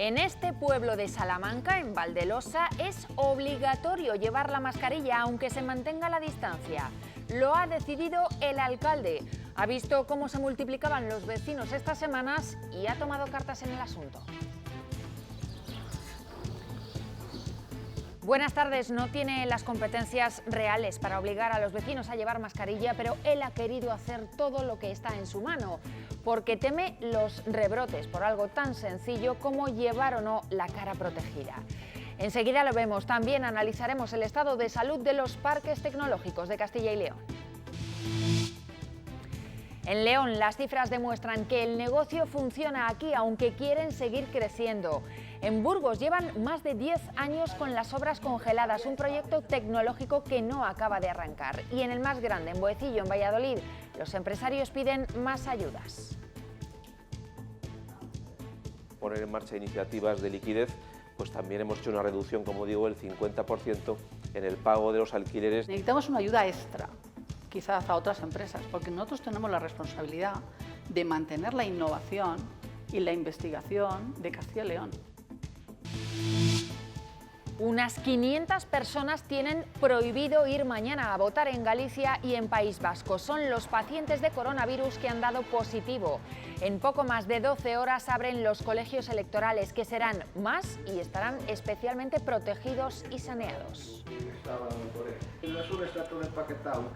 En este pueblo de Salamanca, en Valdelosa, es obligatorio llevar la mascarilla aunque se mantenga la distancia. Lo ha decidido el alcalde. Ha visto cómo se multiplicaban los vecinos estas semanas y ha tomado cartas en el asunto. Buenas tardes. No tiene las competencias reales para obligar a los vecinos a llevar mascarilla, pero él ha querido hacer todo lo que está en su mano, porque teme los rebrotes por algo tan sencillo como llevar o no la cara protegida. Enseguida lo vemos. También analizaremos el estado de salud de los parques tecnológicos de Castilla y León. En León, las cifras demuestran que el negocio funciona aquí, aunque quieren seguir creciendo. En Burgos llevan más de 10 años con las obras congeladas, un proyecto tecnológico que no acaba de arrancar. Y en el más grande, en Boecillo, en Valladolid, los empresarios piden más ayudas. Poner en marcha iniciativas de liquidez, pues también hemos hecho una reducción, como digo, del 50% en el pago de los alquileres. Necesitamos una ayuda extra, quizás a otras empresas, porque nosotros tenemos la responsabilidad de mantener la innovación y la investigación de Castilla y León. Unas 500 personas tienen prohibido ir mañana a votar en Galicia y en País Vasco. Son los pacientes de coronavirus que han dado positivo. En poco más de 12 horas abren los colegios electorales, que serán más y estarán especialmente protegidos y saneados.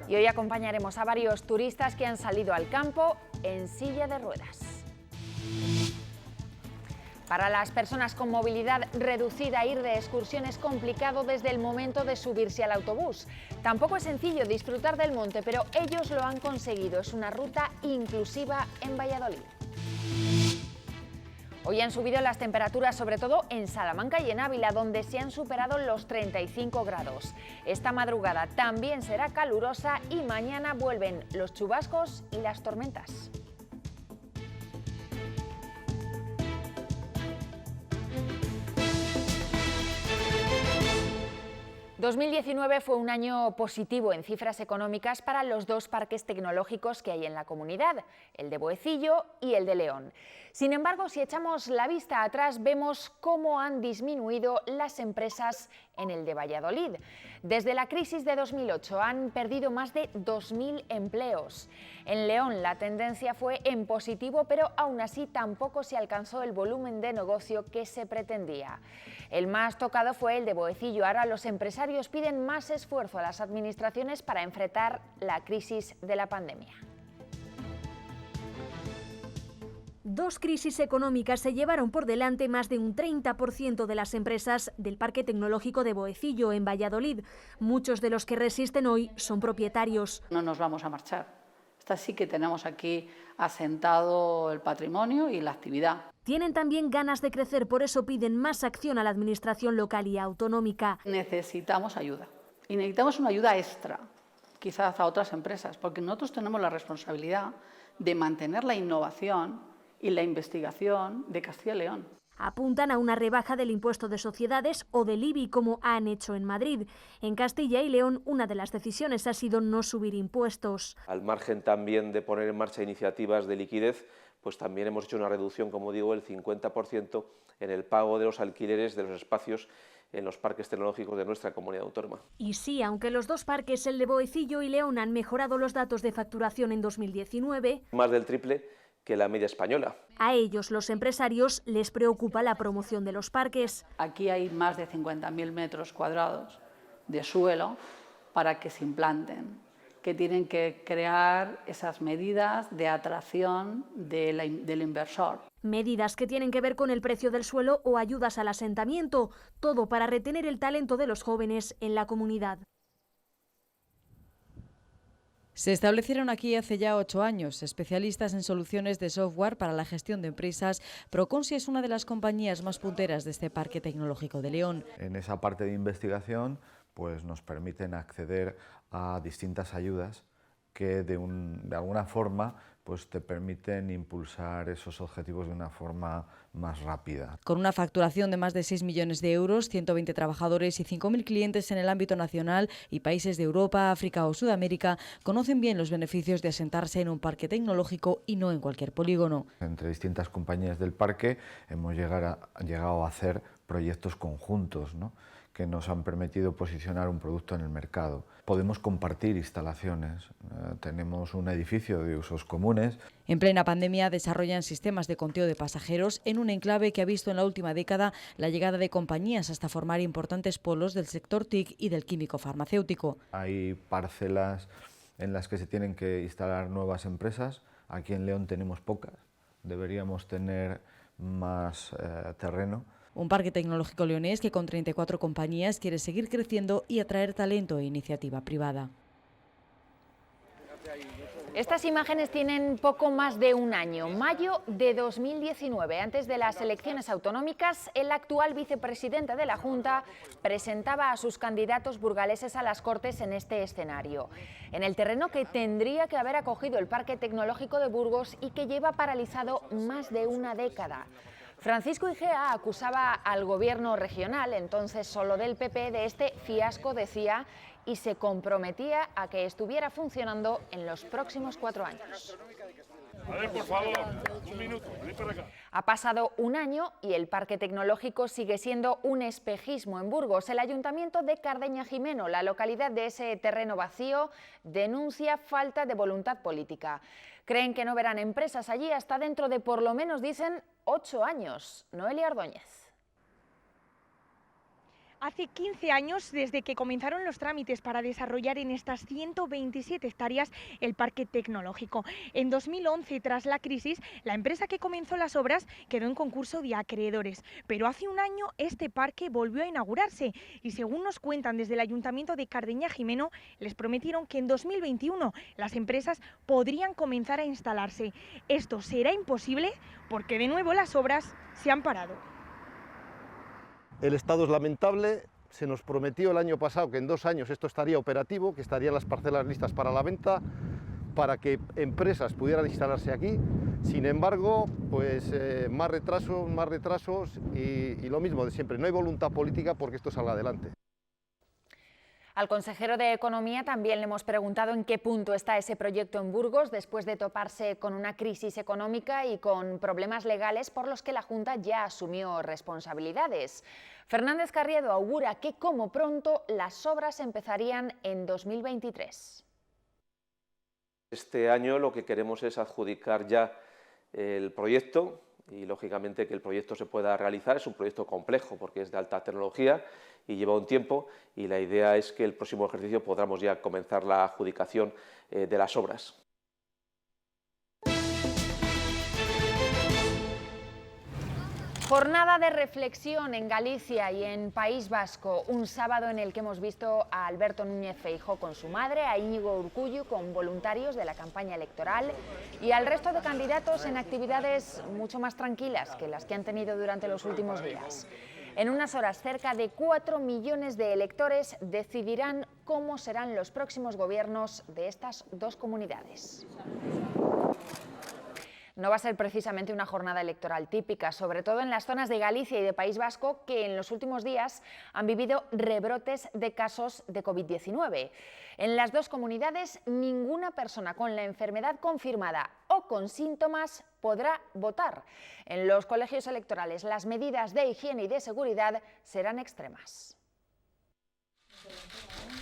Y hoy acompañaremos a varios turistas que han salido al campo en silla de ruedas. Para las personas con movilidad reducida, ir de excursión es complicado desde el momento de subirse al autobús. Tampoco es sencillo disfrutar del monte, pero ellos lo han conseguido. Es una ruta inclusiva en Valladolid. Hoy han subido las temperaturas, sobre todo en Salamanca y en Ávila, donde se han superado los 35 grados. Esta madrugada también será calurosa y mañana vuelven los chubascos y las tormentas. ...2019 fue un año positivo en cifras económicas para los dos parques tecnológicos que hay en la comunidad, el de Boecillo y el de León. Sin embargo, si echamos la vista atrás, vemos cómo han disminuido las empresas en el de Valladolid. Desde la crisis de 2008 han perdido más de 2.000 empleos. En León la tendencia fue en positivo, pero aún así tampoco se alcanzó el volumen de negocio que se pretendía. El más tocado fue el de Boecillo. Ahora los empresarios piden más esfuerzo a las administraciones para enfrentar la crisis de la pandemia. Dos crisis económicas se llevaron por delante más de un 30% de las empresas del Parque Tecnológico de Boecillo, en Valladolid. Muchos de los que resisten hoy son propietarios. No nos vamos a marchar. Esta sí que tenemos aquí asentado el patrimonio y la actividad. Tienen también ganas de crecer, por eso piden más acción a la administración local y autonómica. Necesitamos ayuda y necesitamos una ayuda extra, quizás a otras empresas, porque nosotros tenemos la responsabilidad de mantener la innovación y la investigación de Castilla y León. Apuntan a una rebaja del impuesto de sociedades o del IBI, como han hecho en Madrid. En Castilla y León, una de las decisiones ha sido no subir impuestos. Al margen también de poner en marcha iniciativas de liquidez, pues también hemos hecho una reducción, como digo, del 50% en el pago de los alquileres de los espacios en los parques tecnológicos de nuestra comunidad autónoma. Y sí, aunque los dos parques, el de Boecillo y León, han mejorado los datos de facturación en 2019... Más del triple que la media española. A ellos, los empresarios, les preocupa la promoción de los parques. Aquí hay más de 50.000 metros cuadrados de suelo para que se implanten, que tienen que crear esas medidas de atracción del inversor. Medidas que tienen que ver con el precio del suelo o ayudas al asentamiento, todo para retener el talento de los jóvenes en la comunidad. Se establecieron aquí hace ya 8 años. Especialistas en soluciones de software para la gestión de empresas, Proconsi es una de las compañías más punteras de este Parque Tecnológico de León. En esa parte de investigación pues nos permiten acceder a distintas ayudas que de alguna forma pues te permiten impulsar esos objetivos de una forma más rápida. Con una facturación de más de 6 millones de euros, 120 trabajadores y 5.000 clientes en el ámbito nacional y países de Europa, África o Sudamérica conocen bien los beneficios de asentarse en un parque tecnológico y no en cualquier polígono. Entre distintas compañías del parque hemos llegado a hacer proyectos conjuntos, ¿no?, que nos han permitido posicionar un producto en el mercado. Podemos compartir instalaciones, tenemos un edificio de usos comunes. En plena pandemia desarrollan sistemas de conteo de pasajeros en un enclave que ha visto en la última década la llegada de compañías hasta formar importantes polos del sector TIC y del químico farmacéutico. Hay parcelas en las que se tienen que instalar nuevas empresas. Aquí en León tenemos pocas, deberíamos tener más terreno. Un parque tecnológico leonés que con 34 compañías quiere seguir creciendo y atraer talento e iniciativa privada. Estas imágenes tienen poco más de un año. Mayo de 2019, antes de las elecciones autonómicas, el actual vicepresidente de la Junta presentaba a sus candidatos burgaleses a las Cortes en este escenario, en el terreno que tendría que haber acogido el Parque Tecnológico de Burgos y que lleva paralizado más de una década. Francisco Igea acusaba al gobierno regional, entonces solo del PP, de este fiasco, decía, y se comprometía a que estuviera funcionando en los próximos 4 años. A ver, por favor, un minuto, ven para acá. Ha pasado un año y el Parque Tecnológico sigue siendo un espejismo en Burgos. El Ayuntamiento de Cardeña-Jimeno, la localidad de ese terreno vacío, denuncia falta de voluntad política. Creen que no verán empresas allí hasta dentro de, por lo menos, dicen, 8 años. Noelia Ordóñez. Hace 15 años, desde que comenzaron los trámites para desarrollar en estas 127 hectáreas el parque tecnológico. En 2011, tras la crisis, la empresa que comenzó las obras quedó en concurso de acreedores. Pero hace un año este parque volvió a inaugurarse y, según nos cuentan desde el Ayuntamiento de Cardeña-Jimeno, les prometieron que en 2021 las empresas podrían comenzar a instalarse. Esto será imposible porque de nuevo las obras se han parado. El estado es lamentable, se nos prometió el año pasado que en 2 años esto estaría operativo, que estarían las parcelas listas para la venta, para que empresas pudieran instalarse aquí. Sin embargo, pues más retrasos y lo mismo de siempre, no hay voluntad política porque esto salga adelante. Al consejero de Economía también le hemos preguntado en qué punto está ese proyecto en Burgos después de toparse con una crisis económica y con problemas legales por los que la Junta ya asumió responsabilidades. Fernández Carriedo augura que como pronto las obras empezarían en 2023. Este año lo que queremos es adjudicar ya el proyecto y lógicamente que el proyecto se pueda realizar. Es un proyecto complejo porque es de alta tecnología y lleva un tiempo y la idea es que el próximo ejercicio podamos ya comenzar la adjudicación de las obras. Jornada de reflexión en Galicia y en País Vasco, un sábado en el que hemos visto a Alberto Núñez Feijóo con su madre, a Íñigo Urkullu con voluntarios de la campaña electoral y al resto de candidatos en actividades mucho más tranquilas que las que han tenido durante los últimos días. En unas horas, cerca de 4 millones de electores decidirán cómo serán los próximos gobiernos de estas dos comunidades. No va a ser precisamente una jornada electoral típica, sobre todo en las zonas de Galicia y de País Vasco, que en los últimos días han vivido rebrotes de casos de COVID-19. En las dos comunidades, ninguna persona con la enfermedad confirmada o con síntomas podrá votar. En los colegios electorales, las medidas de higiene y de seguridad serán extremas.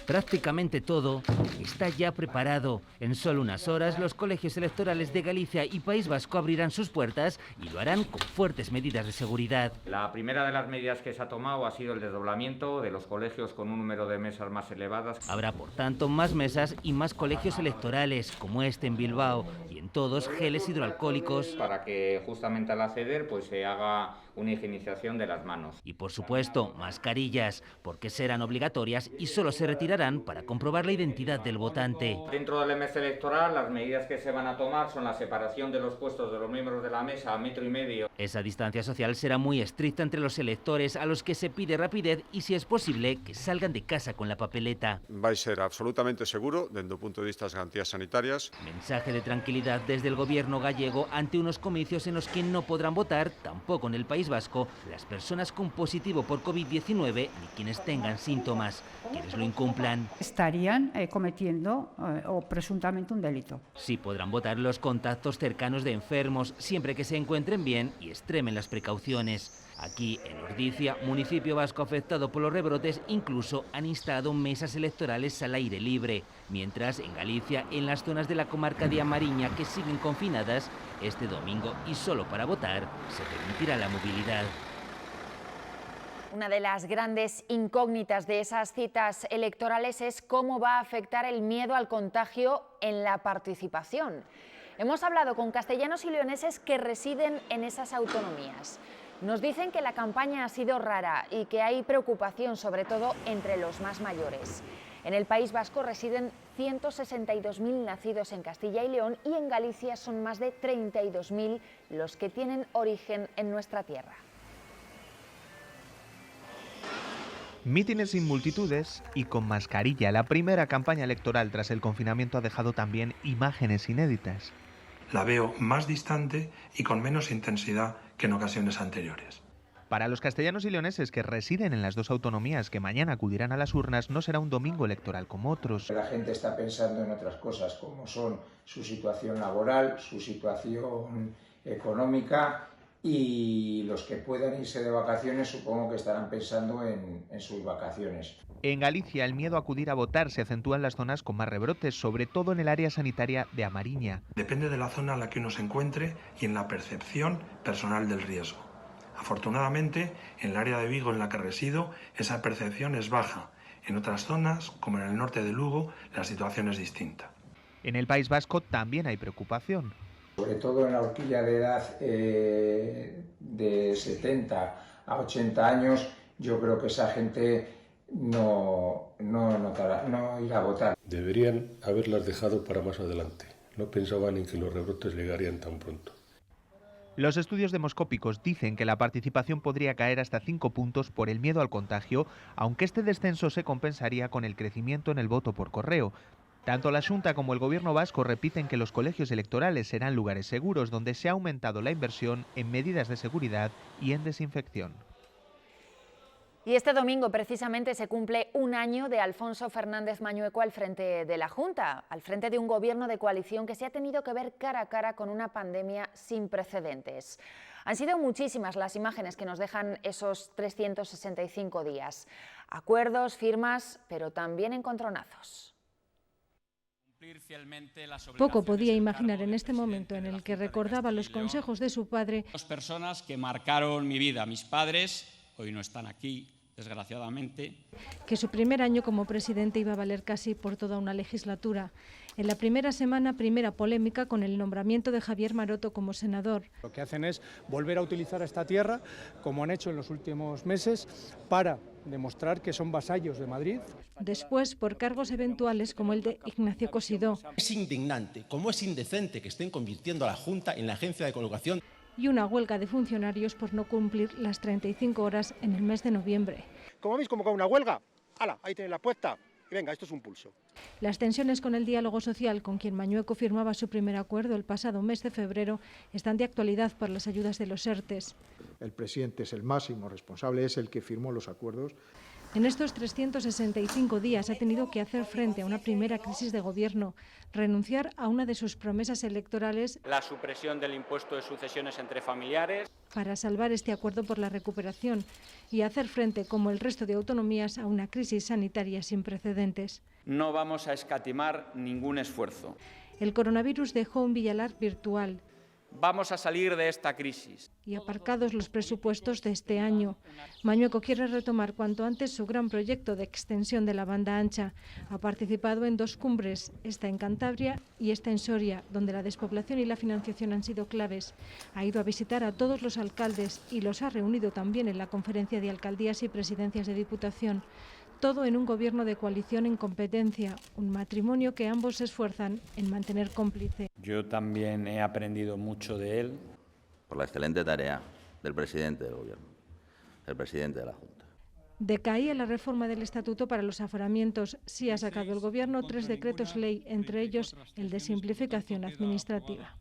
Prácticamente todo está ya preparado. En solo unas horas, los colegios electorales de Galicia y País Vasco abrirán sus puertas y lo harán con fuertes medidas de seguridad. La primera de las medidas que se ha tomado ha sido el desdoblamiento de los colegios con un número de mesas más elevadas. Habrá, por tanto, más mesas y más colegios electorales, como este en Bilbao, y en todos geles hidroalcohólicos. Para que justamente al acceder pues se haga una higienización de las manos. Y por supuesto, mascarillas, porque serán obligatorias y solo se retirarán para comprobar la identidad del votante. Dentro del mes electoral, las medidas que se van a tomar son la separación de los puestos de los miembros de la mesa a 1,5 metros. Esa distancia social será muy estricta entre los electores, a los que se pide rapidez y, si es posible, que salgan de casa con la papeleta. Va a ser absolutamente seguro desde el punto de vista de las garantías sanitarias. Mensaje de tranquilidad desde el gobierno gallego ante unos comicios en los que no podrán votar, tampoco en el País Vasco, las personas con positivo por COVID-19 ni quienes tengan síntomas. Quienes lo incumplan estarían cometiendo o presuntamente un delito. Sí podrán votar los contactos cercanos de enfermos, siempre que se encuentren bien y extremen las precauciones. Aquí, en Ordicia, municipio vasco afectado por los rebrotes, incluso han instalado mesas electorales al aire libre. Mientras, en Galicia, en las zonas de la comarca de A Mariña que siguen confinadas, este domingo, y solo para votar, se permitirá la movilidad. Una de las grandes incógnitas de esas citas electorales es cómo va a afectar el miedo al contagio en la participación. Hemos hablado con castellanos y leoneses que residen en esas autonomías. Nos dicen que la campaña ha sido rara y que hay preocupación, sobre todo entre los más mayores. En el País Vasco residen 162.000 nacidos en Castilla y León y en Galicia son más de 32.000 los que tienen origen en nuestra tierra. Mítines sin multitudes y con mascarilla. La primera campaña electoral tras el confinamiento ha dejado también imágenes inéditas. La veo más distante y con menos intensidad que en ocasiones anteriores. Para los castellanos y leoneses que residen en las dos autonomías que mañana acudirán a las urnas, no será un domingo electoral como otros. La gente está pensando en otras cosas, como son su situación laboral, su situación económica, y los que puedan irse de vacaciones supongo que estarán pensando en sus vacaciones. En Galicia, el miedo a acudir a votar se acentúa en las zonas con más rebrotes, sobre todo en el área sanitaria de A Mariña. Depende de la zona en la que uno se encuentre y en la percepción personal del riesgo. Afortunadamente, en el área de Vigo en la que resido, esa percepción es baja. En otras zonas, como en el norte de Lugo, la situación es distinta. En el País Vasco también hay preocupación. Sobre todo en la horquilla de edad de 70 a 80 años, yo creo que esa gente no irá a votar. Deberían haberlas dejado para más adelante. No pensaban en que los rebrotes llegarían tan pronto. Los estudios demoscópicos dicen que la participación podría caer hasta 5 puntos por el miedo al contagio, aunque este descenso se compensaría con el crecimiento en el voto por correo. Tanto la Xunta como el Gobierno vasco repiten que los colegios electorales serán lugares seguros donde se ha aumentado la inversión en medidas de seguridad y en desinfección. Y este domingo precisamente se cumple un año de Alfonso Fernández Mañueco al frente de la Junta, al frente de un gobierno de coalición que se ha tenido que ver cara a cara con una pandemia sin precedentes. Han sido muchísimas las imágenes que nos dejan esos 365 días. Acuerdos, firmas, pero también encontronazos. Poco podía imaginar en este momento en el que recordaba los consejos de su padre. Dos personas que marcaron mi vida, mis padres, hoy no están aquí, desgraciadamente. Que su primer año como presidente iba a valer casi por toda una legislatura. En la primera semana, primera polémica con el nombramiento de Javier Maroto como senador. Lo que hacen es volver a utilizar esta tierra, como han hecho en los últimos meses, para demostrar que son vasallos de Madrid. Después, por cargos eventuales como el de Ignacio Cosidó. Es indignante, como es indecente que estén convirtiendo a la Junta en la agencia de colocación. Y una huelga de funcionarios por no cumplir las 35 horas en el mes de noviembre. ¿Cómo habéis convocado una huelga? ¡Hala! Ahí tenéis la puesta. Y venga, esto es un pulso. Las tensiones con el diálogo social, con quien Mañueco firmaba su primer acuerdo el pasado mes de febrero, están de actualidad por las ayudas de los ERTEs. El presidente es el máximo responsable, es el que firmó los acuerdos. En estos 365 días ha tenido que hacer frente a una primera crisis de gobierno, renunciar a una de sus promesas electorales, La supresión del impuesto de sucesiones entre familiares. Para salvar este acuerdo por la recuperación y hacer frente, como el resto de autonomías, a una crisis sanitaria sin precedentes. No vamos a escatimar ningún esfuerzo. El coronavirus dejó un Villalar virtual. vamos a salir de esta crisis. Y aparcados los presupuestos de este año, Mañueco quiere retomar cuanto antes su gran proyecto de extensión de la banda ancha. Ha participado en 2 cumbres, esta en Cantabria y esta en Soria, donde la despoblación y la financiación han sido claves. Ha ido a visitar a todos los alcaldes y los ha reunido también en la conferencia de alcaldías y presidencias de Diputación. Todo en un gobierno de coalición en competencia, un matrimonio que ambos se esfuerzan en mantener cómplice. Yo también he aprendido mucho de él. Por la excelente tarea del presidente del Gobierno, el presidente de la Junta. Decaía la reforma del Estatuto para los aforamientos. Sí ha sacado el Gobierno 3 decretos ley, entre ellos el de simplificación administrativa.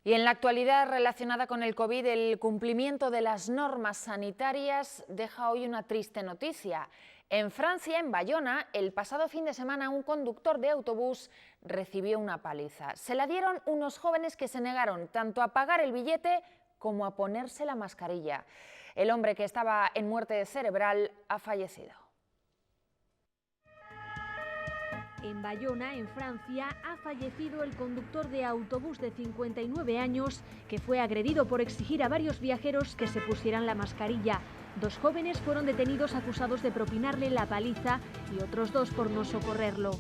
Y en la actualidad relacionada con el COVID, el cumplimiento de las normas sanitarias deja hoy una triste noticia. En Francia, en Bayona, el pasado fin de semana un conductor de autobús recibió una paliza. Se la dieron unos jóvenes que se negaron tanto a pagar el billete como a ponerse la mascarilla. El hombre, que estaba en muerte cerebral, ha fallecido. En Bayona, en Francia, ha fallecido el conductor de autobús de 59 años que fue agredido por exigir a varios viajeros que se pusieran la mascarilla. 2 jóvenes fueron detenidos acusados de propinarle la paliza y otros 2 por no socorrerlo.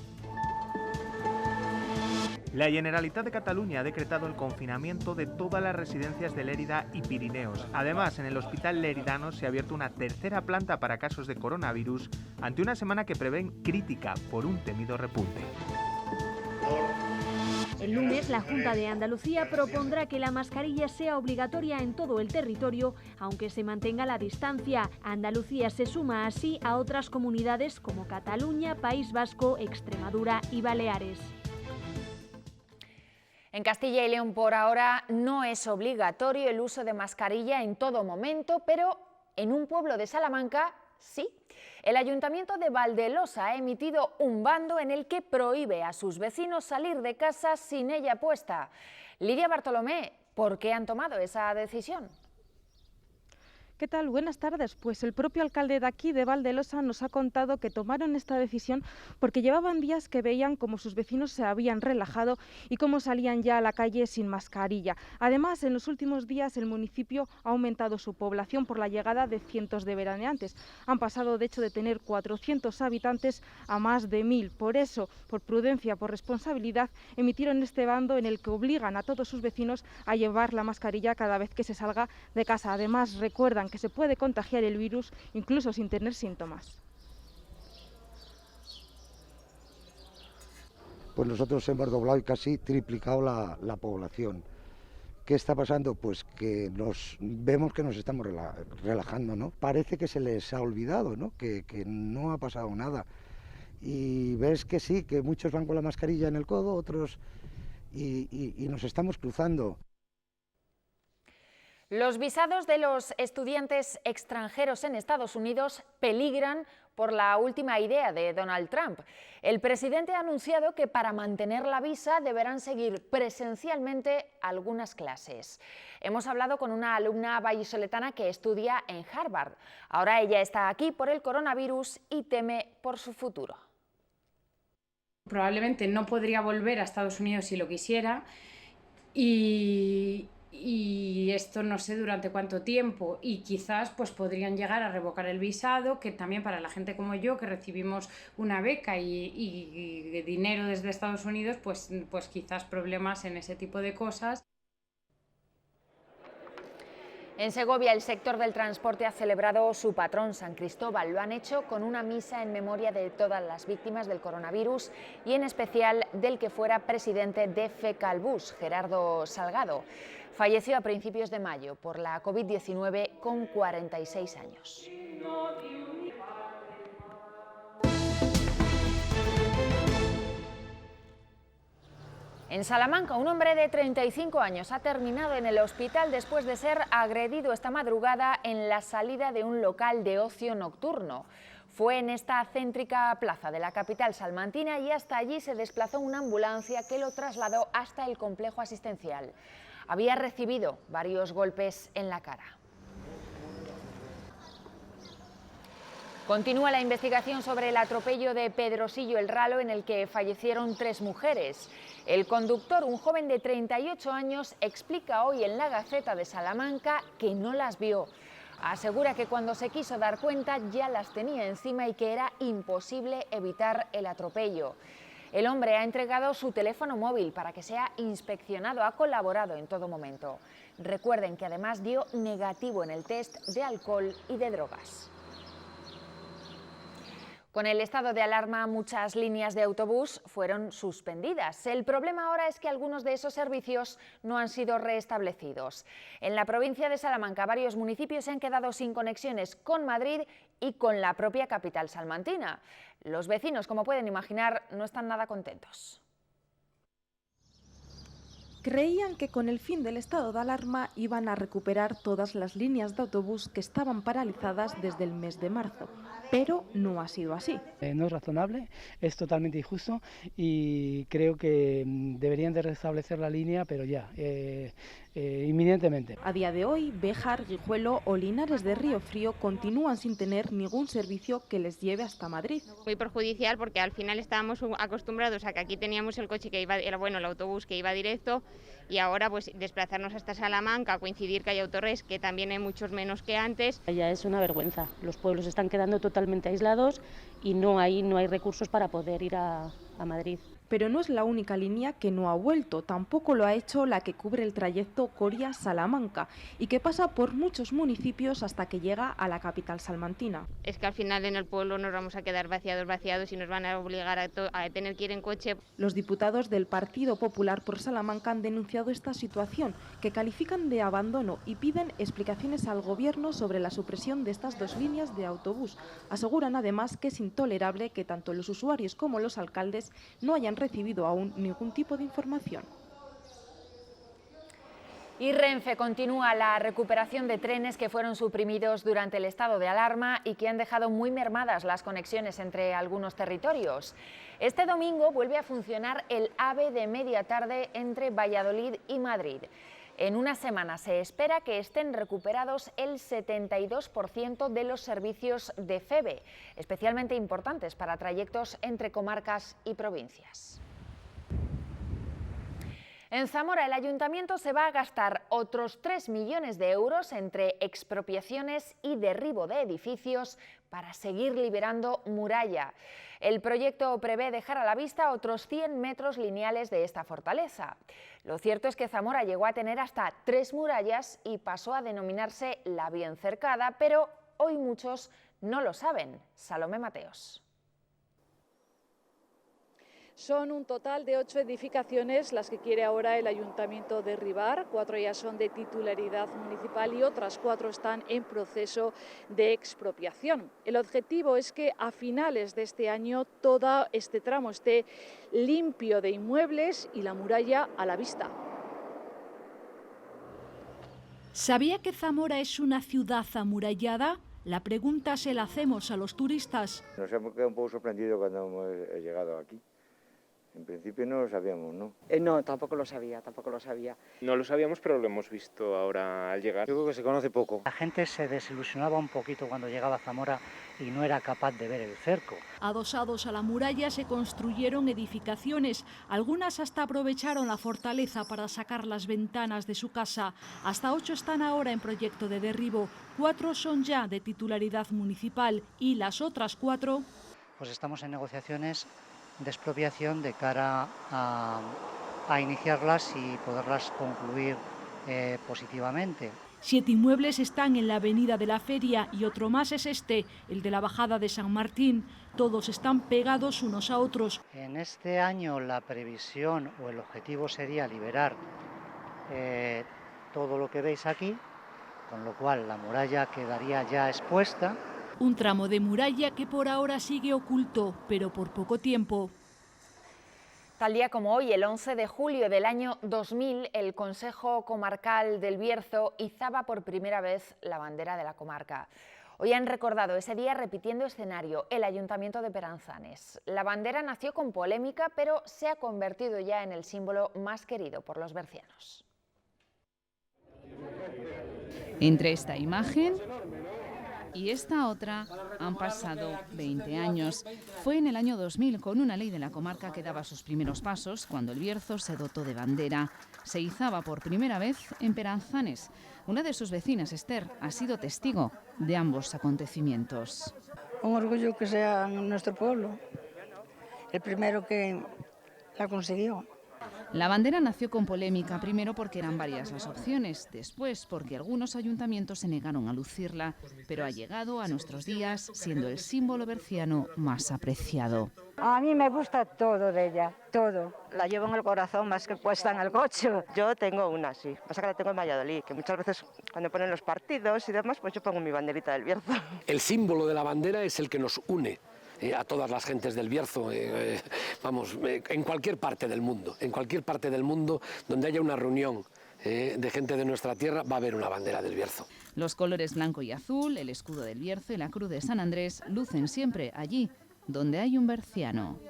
La Generalitat de Cataluña ha decretado el confinamiento de todas las residencias de Lérida y Pirineos. Además, en el Hospital Leridano se ha abierto una 3ª planta para casos de coronavirus ante una semana que prevén crítica por un temido repunte. El lunes, la Junta de Andalucía propondrá que la mascarilla sea obligatoria en todo el territorio, aunque se mantenga la distancia. Andalucía se suma así a otras comunidades como Cataluña, País Vasco, Extremadura y Baleares. En Castilla y León, por ahora, no es obligatorio el uso de mascarilla en todo momento, pero en un pueblo de Salamanca, sí. El Ayuntamiento de Valdelosa ha emitido un bando en el que prohíbe a sus vecinos salir de casa sin ella puesta. Lidia Bartolomé, ¿por qué han tomado esa decisión? ¿Qué tal? Buenas tardes. Pues el propio alcalde de aquí, de Valdelosa, nos ha contado que tomaron esta decisión porque llevaban días que veían cómo sus vecinos se habían relajado y cómo salían ya a la calle sin mascarilla. Además, en los últimos días el municipio ha aumentado su población por la llegada de cientos de veraneantes. Han pasado, de hecho, de tener 400 habitantes a más de 1000. Por eso, por prudencia, por responsabilidad, emitieron este bando en el que obligan a todos sus vecinos a llevar la mascarilla cada vez que se salga de casa. Además, recuerdan que se puede contagiar el virus incluso sin tener síntomas. Pues nosotros hemos doblado y casi triplicado la población. ¿Qué está pasando? Pues que vemos que nos estamos relajando, ¿no? Parece que se les ha olvidado, ¿no? Que no ha pasado nada. Y ves que sí, que muchos van con la mascarilla en el codo, otros... y nos estamos cruzando. Los visados de los estudiantes extranjeros en Estados Unidos peligran por la última idea de Donald Trump. El presidente ha anunciado que para mantener la visa deberán seguir presencialmente algunas clases. Hemos hablado con una alumna vallisoletana que estudia en Harvard. Ahora ella está aquí por el coronavirus y teme por su futuro. Probablemente no podría volver a Estados Unidos si lo quisiera y esto no sé durante cuánto tiempo, y quizás pues podrían llegar a revocar el visado, que también para la gente como yo que recibimos una beca y dinero desde Estados Unidos, pues quizás problemas en ese tipo de cosas. En Segovia, el sector del transporte ha celebrado su patrón, San Cristóbal. Lo han hecho con una misa en memoria de todas las víctimas del coronavirus y en especial del que fuera presidente de FECALBUS, Gerardo Salgado. Falleció a principios de mayo por la COVID-19 con 46 años. En Salamanca, un hombre de 35 años ha terminado en el hospital después de ser agredido esta madrugada en la salida de un local de ocio nocturno. Fue en esta céntrica plaza de la capital salmantina y hasta allí se desplazó una ambulancia que lo trasladó hasta el complejo asistencial. Había recibido varios golpes en la cara. Continúa la investigación sobre el atropello de Pedrosillo el Ralo, en el que fallecieron 3 mujeres. El conductor, un joven de 38 años, explica hoy en la Gaceta de Salamanca que no las vio. Asegura que cuando se quiso dar cuenta ya las tenía encima y que era imposible evitar el atropello. El hombre ha entregado su teléfono móvil para que sea inspeccionado. Ha colaborado en todo momento. Recuerden que además dio negativo en el test de alcohol y de drogas. Con el estado de alarma, muchas líneas de autobús fueron suspendidas. El problema ahora es que algunos de esos servicios no han sido restablecidos. En la provincia de Salamanca, varios municipios se han quedado sin conexiones con Madrid y con la propia capital salmantina. Los vecinos, como pueden imaginar, no están nada contentos. Creían que con el fin del estado de alarma iban a recuperar todas las líneas de autobús que estaban paralizadas desde el mes de marzo, pero no ha sido así. No es razonable, es totalmente injusto y creo que deberían de restablecer la línea, pero ya, inminentemente. A día de hoy, Béjar, Guijuelo o Linares de Río Frío continúan sin tener ningún servicio que les lleve hasta Madrid. Muy perjudicial porque al final estábamos acostumbrados a que aquí teníamos el coche que iba, el autobús que iba directo, y ahora pues desplazarnos hasta Salamanca, coincidir que hay Autorres, que también hay muchos menos que antes. Ya es una vergüenza, los pueblos están quedando totalmente aislados y no hay recursos para poder ir a Madrid. Pero no es la única línea que no ha vuelto, tampoco lo ha hecho la que cubre el trayecto Coria-Salamanca y que pasa por muchos municipios hasta que llega a la capital salmantina. Es que al final en el pueblo nos vamos a quedar vaciados y nos van a obligar a tener que ir en coche. Los diputados del Partido Popular por Salamanca han denunciado esta situación, que califican de abandono y piden explicaciones al Gobierno sobre la supresión de estas 2 líneas de autobús. Aseguran además que es intolerable que tanto los usuarios como los alcaldes no hayan recibido aún ningún tipo de información. Y Renfe continúa la recuperación de trenes que fueron suprimidos durante el estado de alarma y que han dejado muy mermadas las conexiones entre algunos territorios. Este domingo vuelve a funcionar el AVE de media tarde entre Valladolid y Madrid. En una semana se espera que estén recuperados el 72% de los servicios de FEVE, especialmente importantes para trayectos entre comarcas y provincias. En Zamora, el ayuntamiento se va a gastar otros 3 millones de euros entre expropiaciones y derribo de edificios para seguir liberando muralla. El proyecto prevé dejar a la vista otros 100 metros lineales de esta fortaleza. Lo cierto es que Zamora llegó a tener hasta 3 murallas y pasó a denominarse la Bien Cercada, pero hoy muchos no lo saben. Salomé Mateos. Son un total de 8 edificaciones las que quiere ahora el ayuntamiento derribar. 4 ya son de titularidad municipal y otras 4 están en proceso de expropiación. El objetivo es que a finales de este año todo este tramo esté limpio de inmuebles y la muralla a la vista. ¿Sabía que Zamora es una ciudad amurallada? La pregunta se la hacemos a los turistas. Nos hemos quedado un poco sorprendidos cuando hemos llegado aquí. En principio no lo sabíamos, ¿no? No, tampoco lo sabía. No lo sabíamos, pero lo hemos visto ahora al llegar. Yo creo que se conoce poco. La gente se desilusionaba un poquito cuando llegaba a Zamora y no era capaz de ver el cerco. Adosados a la muralla se construyeron edificaciones. Algunas hasta aprovecharon la fortaleza para sacar las ventanas de su casa. Hasta 8 están ahora en proyecto de derribo. 4 son ya de titularidad municipal y las otras 4... Pues estamos en negociaciones de expropiación de cara a iniciarlas y poderlas concluir positivamente. 7 inmuebles están en la avenida de la Feria y otro más es este, el de la bajada de San Martín. Todos están pegados unos a otros. En este año la previsión o el objetivo sería liberar todo lo que veis aquí, con lo cual la muralla quedaría ya expuesta. Un tramo de muralla que por ahora sigue oculto, pero por poco tiempo. Tal día como hoy, el 11 de julio del año 2000, el Consejo Comarcal del Bierzo izaba por primera vez la bandera de la comarca. Hoy han recordado ese día repitiendo escenario el Ayuntamiento de Peranzanes. La bandera nació con polémica, pero se ha convertido ya en el símbolo más querido por los bercianos. Entre esta imagen Y esta otra han pasado 20 años. Fue en el año 2000, con una ley de la comarca que daba sus primeros pasos, cuando el Bierzo se dotó de bandera. Se izaba por primera vez en Peranzanes. Una de sus vecinas, Esther, ha sido testigo de ambos acontecimientos. Un orgullo que sea en nuestro pueblo, el primero que la consiguió. La bandera nació con polémica, primero porque eran varias las opciones, después porque algunos ayuntamientos se negaron a lucirla, pero ha llegado a nuestros días siendo el símbolo berciano más apreciado. A mí me gusta todo de ella, todo. La llevo en el corazón más que puesta en el coche. Yo tengo una, sí. Pasa que la tengo en Valladolid, que muchas veces cuando ponen los partidos y demás, pues yo pongo mi banderita del Bierzo. El símbolo de la bandera es el que nos une a todas las gentes del Bierzo, en cualquier parte del mundo, donde haya una reunión de gente de nuestra tierra, va a haber una bandera del Bierzo. Los colores blanco y azul, el escudo del Bierzo y la cruz de San Andrés lucen siempre allí donde hay un berciano.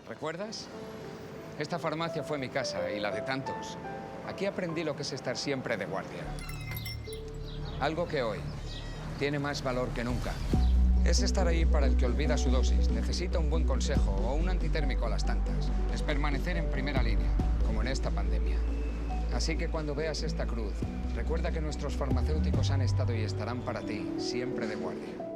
¿Recuerdas? Esta farmacia fue mi casa y la de tantos. Aquí aprendí lo que es estar siempre de guardia. Algo que hoy tiene más valor que nunca. Es estar ahí para el que olvida su dosis, necesita un buen consejo o un antitérmico a las tantas. Es permanecer en primera línea, como en esta pandemia. Así que cuando veas esta cruz, recuerda que nuestros farmacéuticos han estado y estarán para ti, siempre de guardia.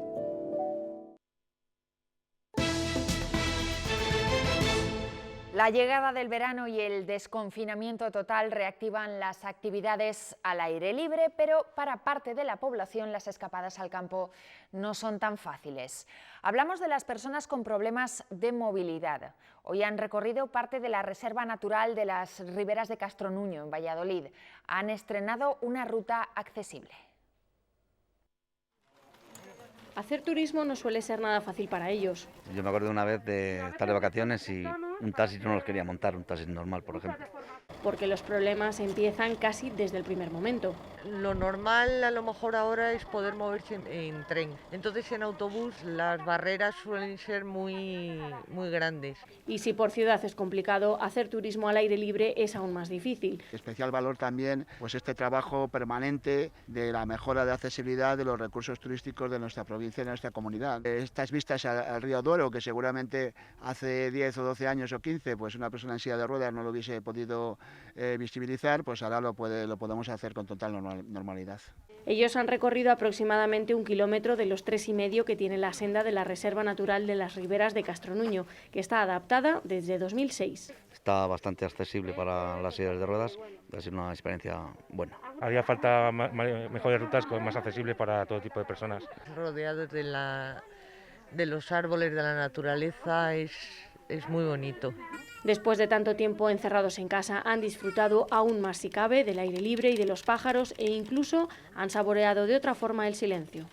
La llegada del verano y el desconfinamiento total reactivan las actividades al aire libre, pero para parte de la población las escapadas al campo no son tan fáciles. Hablamos de las personas con problemas de movilidad. Hoy han recorrido parte de la Reserva Natural de las Riberas de Castronuño, en Valladolid. Han estrenado una ruta accesible. Hacer turismo no suele ser nada fácil para ellos. Yo me acuerdo una vez de estar de vacaciones y un taxi no los quería montar, un taxi normal, por ejemplo. Porque los problemas empiezan casi desde el primer momento. Lo normal a lo mejor ahora es poder moverse en tren. Entonces en autobús las barreras suelen ser muy grandes. Y si por ciudad es complicado, hacer turismo al aire libre es aún más difícil. Especial valor también pues este trabajo permanente de la mejora de accesibilidad de los recursos turísticos de nuestra provincia y de nuestra comunidad. Estas vistas al río Duero, que seguramente hace 10 o 12 años o 15, pues una persona en silla de ruedas no lo hubiese podido visibilizar, pues ahora lo podemos hacer con total normalidad. Ellos han recorrido aproximadamente 1 kilómetro de los 3,5 que tiene la senda de la Reserva Natural de las Riberas de Castronuño, que está adaptada desde 2006. Está bastante accesible para las sillas de ruedas, ha sido una experiencia buena. Haría falta mejores rutas más accesibles para todo tipo de personas. Rodeados de los árboles, de la naturaleza, es muy bonito. Después de tanto tiempo encerrados en casa, han disfrutado aún más si cabe del aire libre y de los pájaros e incluso han saboreado de otra forma el silencio.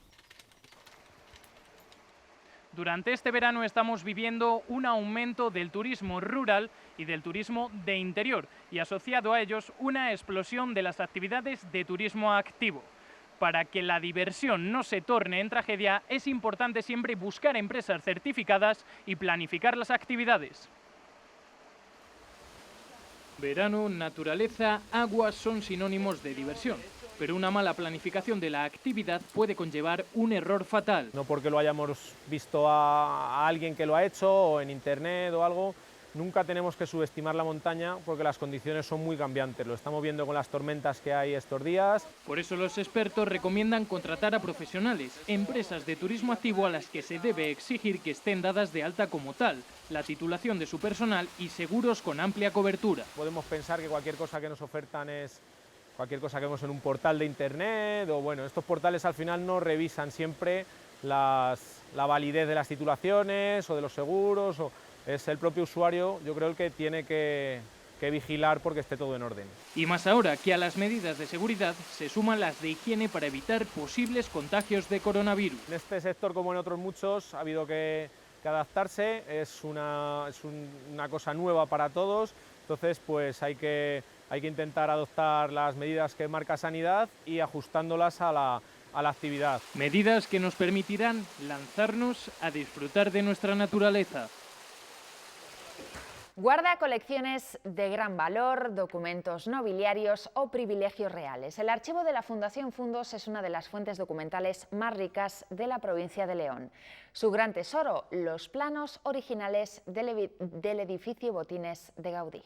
Durante este verano estamos viviendo un aumento del turismo rural y del turismo de interior y asociado a ellos una explosión de las actividades de turismo activo. Para que la diversión no se torne en tragedia, es importante siempre buscar empresas certificadas y planificar las actividades. Verano, naturaleza, agua son sinónimos de diversión, pero una mala planificación de la actividad puede conllevar un error fatal. No porque lo hayamos visto a alguien que lo ha hecho o en internet o algo, nunca tenemos que subestimar la montaña porque las condiciones son muy cambiantes, lo estamos viendo con las tormentas que hay estos días. Por eso los expertos recomiendan contratar a profesionales, empresas de turismo activo a las que se debe exigir que estén dadas de alta como tal, la titulación de su personal y seguros con amplia cobertura. Podemos pensar que cualquier cosa que nos ofertan es cualquier cosa que vemos en un portal de internet o bueno, estos portales al final no revisan siempre la validez de las titulaciones o de los seguros, es el propio usuario, yo creo, el que tiene que vigilar porque esté todo en orden. Y más ahora que a las medidas de seguridad se suman las de higiene para evitar posibles contagios de coronavirus. En este sector, como en otros muchos, ha habido que adaptarse, es una cosa nueva para todos, entonces pues hay que intentar adoptar las medidas que marca Sanidad y ajustándolas a la actividad. Medidas que nos permitirán lanzarnos a disfrutar de nuestra naturaleza. Guarda colecciones de gran valor, documentos nobiliarios o privilegios reales. El archivo de la Fundación Fundos es una de las fuentes documentales más ricas de la provincia de León. Su gran tesoro, los planos originales del edificio Botines de Gaudí.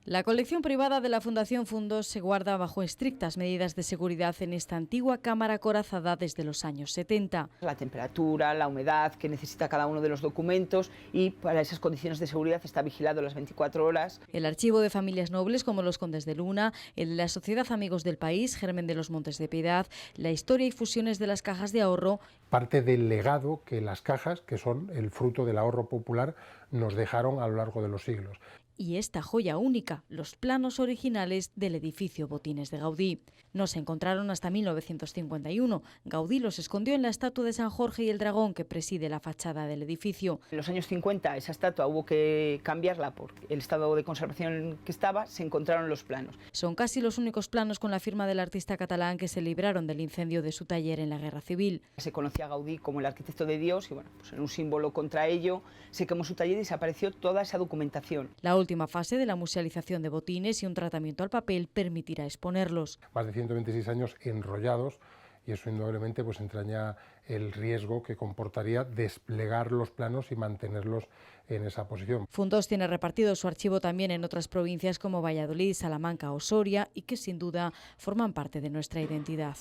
La colección privada de la Fundación Fundos se guarda bajo estrictas medidas de seguridad en esta antigua cámara acorazada desde los años 70. La temperatura, la humedad que necesita cada uno de los documentos, y para esas condiciones de seguridad está vigilado las 24 horas. El archivo de familias nobles como los Condes de Luna, el de la Sociedad Amigos del País, Germen de los Montes de Piedad, la historia y fusiones de las cajas de ahorro. Parte del legado que las cajas, que son el fruto del ahorro popular, nos dejaron a lo largo de los siglos. Y esta joya única, los planos originales del edificio Botines de Gaudí. No se encontraron hasta 1951. Gaudí los escondió en la estatua de San Jorge y el dragón que preside la fachada del edificio. En los años 50 esa estatua hubo que cambiarla por el estado de conservación que estaba, se encontraron los planos. Son casi los únicos planos con la firma del artista catalán que se libraron del incendio de su taller en la Guerra Civil. Se conocía a Gaudí como el arquitecto de Dios y bueno, pues en un símbolo contra ello se quemó su taller y desapareció toda esa documentación. La última fase de la musealización de botines y un tratamiento al papel permitirá exponerlos. Más de 126 años enrollados, y eso indudablemente pues entraña el riesgo que comportaría desplegar los planos y mantenerlos en esa posición. Fundos tiene repartido su archivo también en otras provincias como Valladolid, Salamanca o Soria, y que sin duda forman parte de nuestra identidad.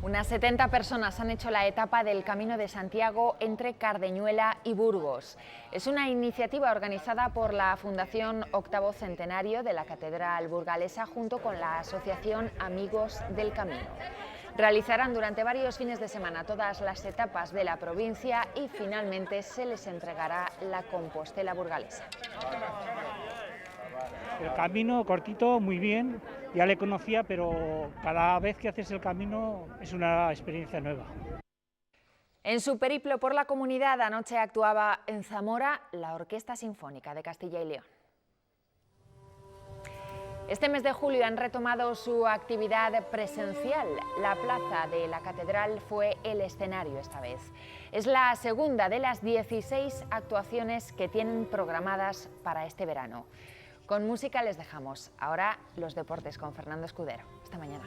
Unas 70 personas han hecho la etapa del Camino de Santiago entre Cardeñuela y Burgos. Es una iniciativa organizada por la Fundación Octavo Centenario de la Catedral Burgalesa junto con la Asociación Amigos del Camino. Realizarán durante varios fines de semana todas las etapas de la provincia y finalmente se les entregará la Compostela burgalesa. El camino cortito, muy bien, ya le conocía, pero cada vez que haces el camino es una experiencia nueva. En su periplo por la comunidad, anoche actuaba en Zamora la Orquesta Sinfónica de Castilla y León. Este mes de julio han retomado su actividad presencial. La plaza de la Catedral fue el escenario esta vez. Es la segunda de las 16 actuaciones que tienen programadas para este verano. Con música les dejamos. Ahora los deportes con Fernando Escudero. Hasta mañana.